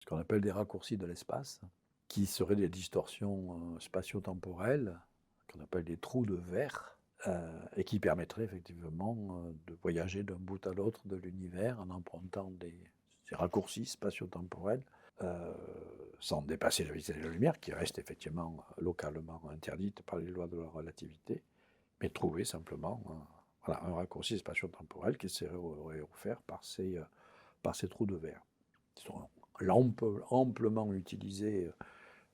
qu'on appelle des raccourcis de l'espace, qui seraient des distorsions spatio-temporelles, qu'on appelle des trous de verre, et qui permettraient effectivement de voyager d'un bout à l'autre de l'univers en empruntant ces raccourcis spatio-temporels, sans dépasser la vitesse de la lumière, qui reste effectivement localement interdite par les lois de la relativité, mais trouver simplement voilà, un raccourci spatio-temporel qui serait offert par ces trous de verre. Ils sont amplement utilisés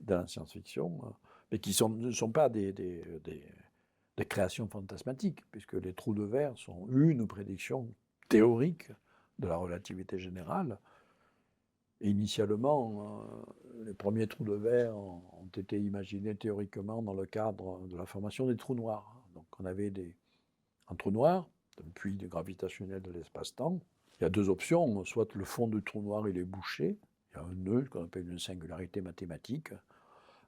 dans la science-fiction, mais qui ne sont pas des créations fantasmatiques, puisque les trous de verre sont une prédiction théorique de la relativité générale. Et initialement, les premiers trous de verre ont été imaginés théoriquement dans le cadre de la formation des trous noirs. Donc on avait un trou noir, un puits gravitationnel de l'espace-temps. Il y a deux options, soit le fond du trou noir il est bouché, il y a un nœud qu'on appelle une singularité mathématique,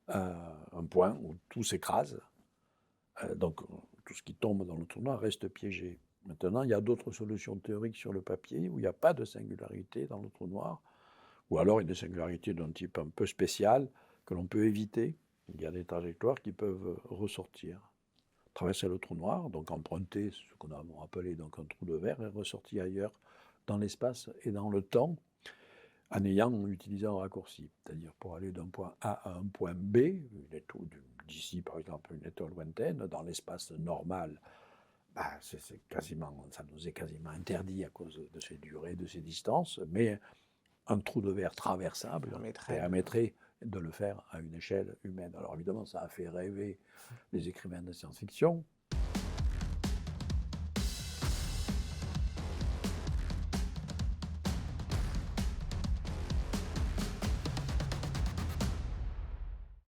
un point où tout s'écrase, donc tout ce qui tombe dans le trou noir reste piégé. Maintenant, il y a d'autres solutions théoriques sur le papier où il n'y a pas de singularité dans le trou noir, ou alors il y a des singularités d'un type un peu spécial que l'on peut éviter. Il y a des trajectoires qui peuvent ressortir, traverser le trou noir, donc emprunter ce qu'on a appelé donc un trou de verre et ressortir ailleurs dans l'espace et dans le temps en utilisant un raccourci, c'est-à-dire pour aller d'un point A à un point B, d'ici par exemple une étoile lointaine, dans l'espace normal, ça nous est quasiment interdit à cause de ces durées, de ces distances, mais un trou de verre traversable permettrait de le faire à une échelle humaine. Alors évidemment, ça a fait rêver les écrivains de science-fiction,